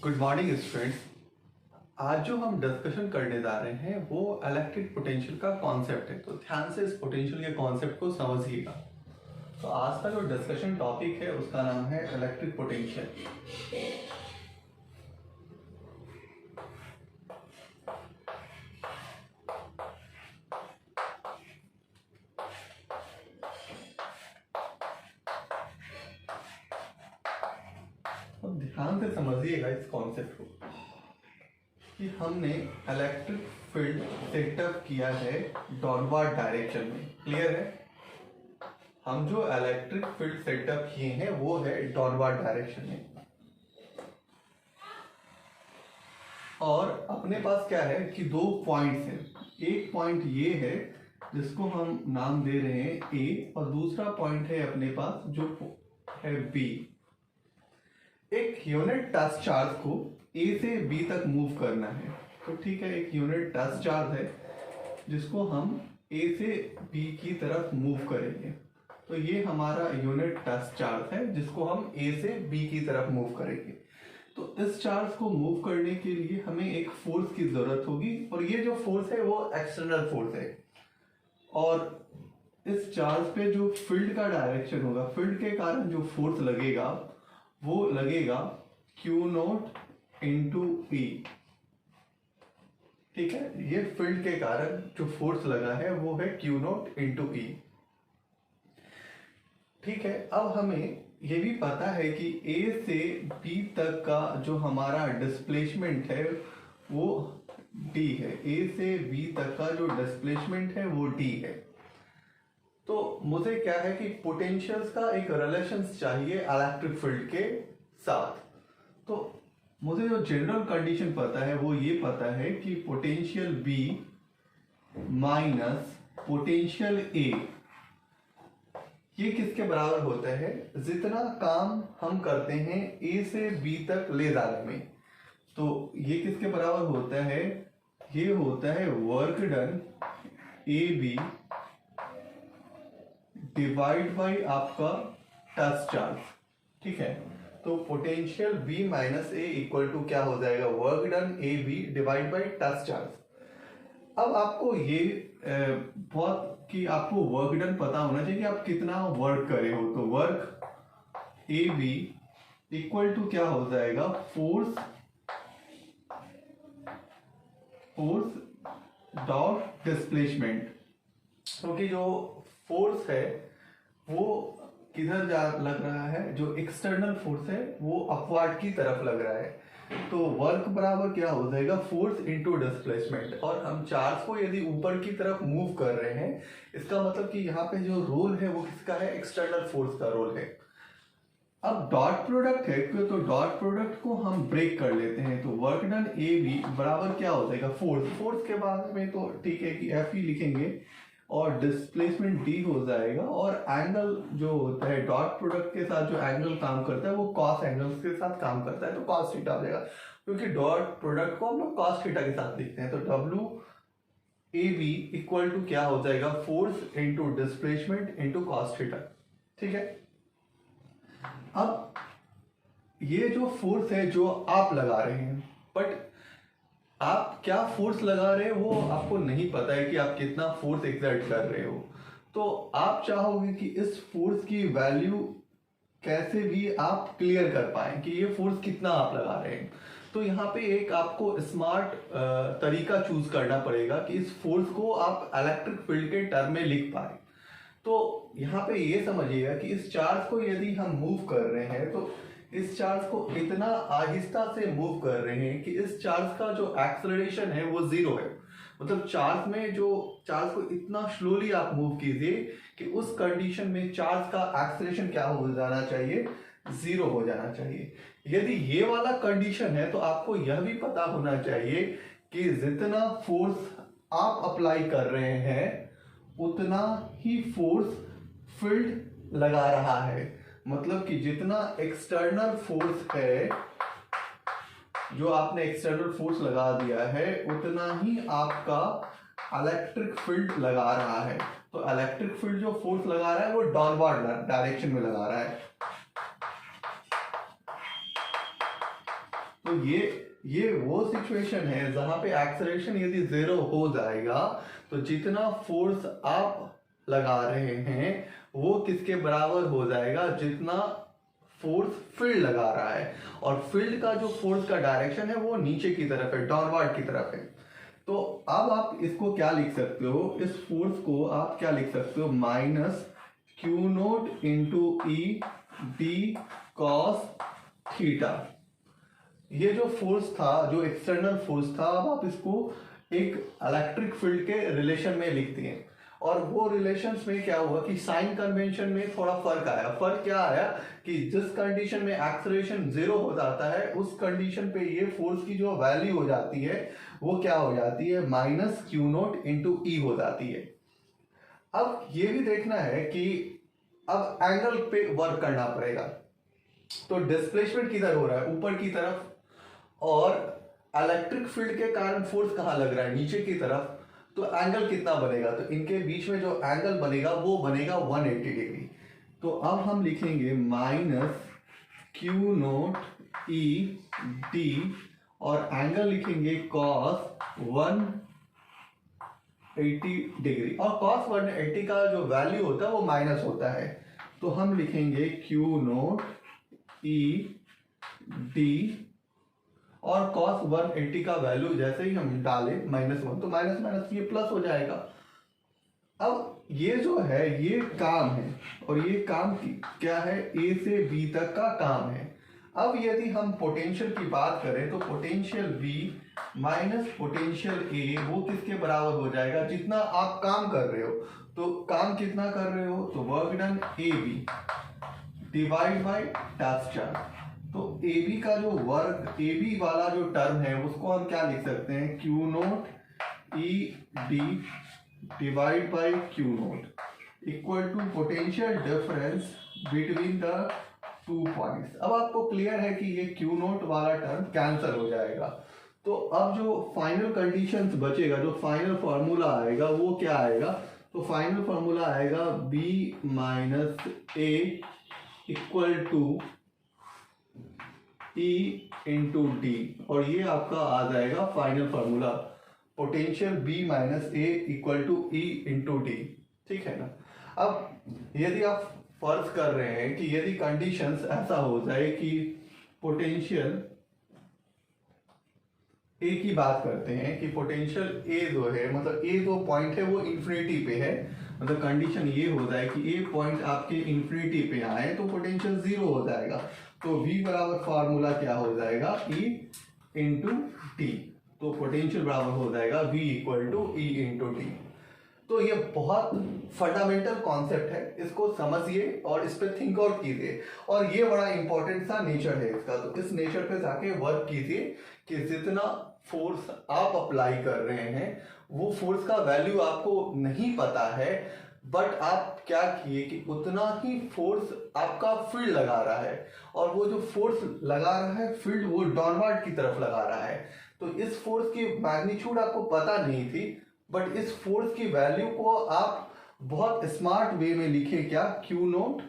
Good morning students. आज जो हम डिस्कशन करने जा रहे हैं वो इलेक्ट्रिक पोटेंशियल का कॉन्सेप्ट है, तो ध्यान से इस पोटेंशियल के कॉन्सेप्ट को समझिएगा। तो आज का जो डिस्कशन टॉपिक है उसका नाम है इलेक्ट्रिक पोटेंशियल। अब ध्यान से समझिएगा इस कॉन्सेप्ट को कि हमने इलेक्ट्रिक फील्ड सेटअप किया है डॉटवर्ड डायरेक्शन में। क्लियर है? हम जो इलेक्ट्रिक फील्ड सेटअप किए हैं वो है डॉटवर्ड डायरेक्शन में, और अपने पास क्या है कि दो पॉइंट्स हैं। एक पॉइंट ये है जिसको हम नाम दे रहे हैं ए, और दूसरा पॉइंट है अपने पास जो है बी। एक यूनिट टच चार्ज को ए से बी तक मूव करना है, तो ठीक है, एक यूनिट टच चार्ज है जिसको हम ए से बी की तरफ मूव करेंगे। तो ये हमारा यूनिट टच चार्ज है जिसको हम ए से बी की तरफ मूव करेंगे। तो इस चार्ज को मूव करने के लिए हमें एक फोर्स की जरूरत होगी, और ये जो फोर्स है वो एक्सटर्नल फोर्स है। और इस चार्ज पे जो फील्ड का डायरेक्शन होगा, फील्ड के कारण जो फोर्स लगेगा वो लगेगा Q0 इंटू E। ठीक है, ये फील्ड के कारण जो फोर्स लगा है वो है Q0 इंटू E। ठीक है, अब हमें ये भी पता है कि A से B तक का जो हमारा डिस्प्लेसमेंट है वो D है। A से B तक का जो डिस्प्लेसमेंट है वो D है। तो मुझे क्या है कि पोटेंशियल्स का एक रिलेशन चाहिए इलेक्ट्रिक फील्ड के साथ। तो मुझे जो जनरल कंडीशन पता है वो ये पता है कि potential B minus potential A ये किसके बराबर होता है? जितना काम हम करते हैं A से B तक ले जाने में, तो ये किसके बराबर होता है? ये होता है work done AB divide by आपका टच चार्ज। ठीक है, तो potential B minus A equal to क्या हो जाएगा? Work done AB divide by touch charge. अब आपको ये बहुत कि आपको वर्क डन पता होना चाहिए कि आप कितना वर्क करे हो। तो वर्क AB इक्वल टू क्या हो जाएगा? Force dot displacement. क्योंकि जो फोर्स है वो किधर जा लग रहा है? जो एक्सटर्नल फोर्स है वो अपवर्ड की तरफ लग रहा है। तो वर्क बराबर क्या हो जाएगा? Force into displacement. और हम चार्ज को यदि ऊपर की तरफ मूव कर रहे हैं, इसका मतलब कि यहाँ पे जो रोल है वो किसका है? एक्सटर्नल फोर्स का रोल है। अब डॉट प्रोडक्ट है, तो डॉट प्रोडक्ट को हम ब्रेक कर लेते हैं। तो वर्क डन AB बराबर क्या हो जाएगा? फोर्स के बाद में तो ठीक है कि F ही लिखेंगे, और डिस्प्लेसमेंट D हो जाएगा। और एंगल जो होता है डॉट प्रोडक्ट के साथ, जो एंगल काम करता है वो कॉस एंगल्स के साथ काम करता है, तो कॉस थीटा हो जाएगा, क्योंकि डॉट प्रोडक्ट को हम लोग कॉस थीटा के साथ लिखते हैं। तो WAB इक्वल टू क्या हो जाएगा? Force into displacement into cos theta. ठीक है, अब ये जो फोर्स है जो आप लगा रहे हैं, बट आप क्या फोर्स लगा रहे हो वो आपको नहीं पता है कि आप कितना फोर्स एक्सर्ट कर रहे हो। तो आप चाहोगे कि इस फोर्स की वैल्यू कैसे भी आप क्लियर कर पाए कि ये फोर्स कितना आप लगा रहे हैं। तो यहाँ पे एक आपको स्मार्ट तरीका चूज करना पड़ेगा कि इस फोर्स को आप इलेक्ट्रिक फील्ड के टर्म में लिख पाए। तो यहाँ पे ये समझिएगा कि इस चार्ज को यदि हम मूव कर रहे हैं तो इस चार्ज को इतना आहिस्ता से मूव कर रहे हैं कि इस चार्ज का जो एक्सेलरेशन है वो जीरो है। मतलब चार्ज में जो चार्ज को इतना स्लोली आप मूव कीजिए कि उस कंडीशन में चार्ज का एक्सेलरेशन क्या हो जाना चाहिए? जीरो हो जाना चाहिए। यदि ये वाला कंडीशन है तो आपको यह भी पता होना चाहिए कि जितना फोर्स आप अप्लाई कर रहे हैं उतना ही फोर्स फील्ड लगा रहा है। मतलब कि जितना एक्सटर्नल फोर्स है, जो आपने एक्सटर्नल फोर्स लगा दिया है, उतना ही आपका इलेक्ट्रिक फील्ड लगा रहा है। तो इलेक्ट्रिक फील्ड जो फोर्स लगा रहा है वो डाउनवर्ड डायरेक्शन में लगा रहा है। तो ये वो सिचुएशन है जहां पे एक्सेलरेशन यदि 0 हो जाएगा तो जितना फोर्स आप लगा रहे हैं वो किसके बराबर हो जाएगा, जितना फोर्स फील्ड लगा रहा है। और फील्ड का जो फोर्स का डायरेक्शन है वो नीचे की तरफ है, डाउनवर्ड की तरफ है। तो अब आप इसको क्या लिख सकते हो, इस फोर्स को आप क्या लिख सकते हो, minus Q note into E D cos theta. ये जो फोर्स था, जो एक्सटर्नल फोर्स था, अब आप इसको एक इलेक्ट्रिक फील्ड के रिलेशन में लिखते हैं। और वो रिलेशंस में क्या हुआ कि साइन कन्वेंशन में थोड़ा फर्क आया। फर्क क्या आया कि जिस कंडीशन में एक्सेलरेशन 0 हो जाता है उस कंडीशन पे ये फोर्स की जो वैल्यू हो जाती है वो क्या हो जाती है, माइनस क्यू नोट इंटू ई हो जाती है। अब ये भी देखना है कि अब एंगल पे वर्क करना पड़ेगा। तो डिस्प्लेसमेंट किधर हो रहा है, ऊपर की तरफ, और इलेक्ट्रिक फील्ड के कारण फोर्स कहाँ लग रहा है, नीचे की तरफ। तो एंगल कितना बनेगा, तो इनके बीच में जो एंगल बनेगा वो बनेगा 180 डिग्री। तो अब हम लिखेंगे minus Q naught E D और एंगल लिखेंगे कॉस 180 डिग्री। और कॉस 180 का जो वैल्यू होता है वो माइनस होता है। तो हम लिखेंगे क्यू नोट ई डी और cos 180 का वैल्यू जैसे ही हम डालें -1 तो माइनस माइनस ये प्लस हो जाएगा। अब ये जो है ये काम है, और ये काम क्या है, ए से बी तक का काम है। अब यदि हम पोटेंशियल की बात करें तो पोटेंशियल V माइनस पोटेंशियल ए वो किसके बराबर हो जाएगा, जितना आप काम कर रहे हो। तो काम कितना कर रहे हो, तो work done A B divide by task charge. तो ए बी का जो वर्क, ए बी वाला जो टर्म है उसको हम क्या लिख सकते हैं, Q naught E D divide by Q naught equal to potential difference between the 2 points. अब आपको क्लियर है कि ये क्यू नोट वाला टर्म कैंसिल हो जाएगा। तो अब जो फाइनल कंडीशंस बचेगा, जो फाइनल फॉर्मूला आएगा वो क्या आएगा, तो फाइनल फॉर्मूला आएगा B minus A equal to E into D, और ये आपका आ जाएगा final formula, potential B minus A equal to E into D. ठीक है ना। अब यदि आप फर्ज कर रहे हैं कि यदि कंडीशंस ऐसा हो जाए कि पोटेंशियल ए की बात करते हैं कि पोटेंशियल ए जो है, मतलब ए जो पॉइंट है वो इंफिनिटी पे है, मतलब कंडीशन ये हो जाए कि ए पॉइंट आपके इंफिनिटी पे आए तो पोटेंशियल 0 हो जाएगा। तो V बराबर फॉर्मूला क्या हो जाएगा, E इंटू टी। तो पोटेंशियल बराबर हो जाएगा V equal to E into T. तो ये बहुत फंडामेंटल कॉन्सेप्ट है, इसको समझिए और इस पर थिंक आउट कीजिए। और ये बड़ा इंपॉर्टेंट सा नेचर है इसका, तो इस नेचर पे जाके वर्क कीजिए कि जितना फोर्स आप अप्लाई कर रहे हैं वो फोर्स का वैल्यू आपको नहीं पता है, बट आप क्या किए कि उतना ही फोर्स आपका फील्ड लगा रहा है, और वो जो फोर्स लगा रहा है फील्ड वो डाउनवर्ड की तरफ लगा रहा है। तो इस फोर्स की मैग्नीट्यूड आपको पता नहीं थी, बट इस फोर्स की वैल्यू को आप बहुत स्मार्ट वे में लिखे, क्या, क्यू नोट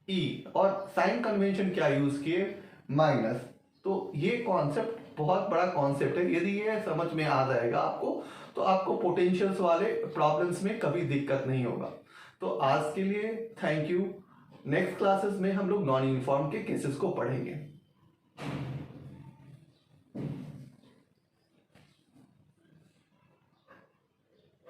ई, और साइन कन्वेंशन क्या यूज किए, माइनस। तो ये कॉन्सेप्ट बहुत बड़ा कॉन्सेप्ट है, यदि ये समझ में आ जाएगा आपको तो आपको पोटेंशियल्स वाले प्रॉब्लम्स में कभी दिक्कत नहीं होगा। तो आज के लिए थैंक यू। नेक्स्ट क्लासेस में हम लोग नॉन यूनिफॉर्म के केसेस को पढ़ेंगे।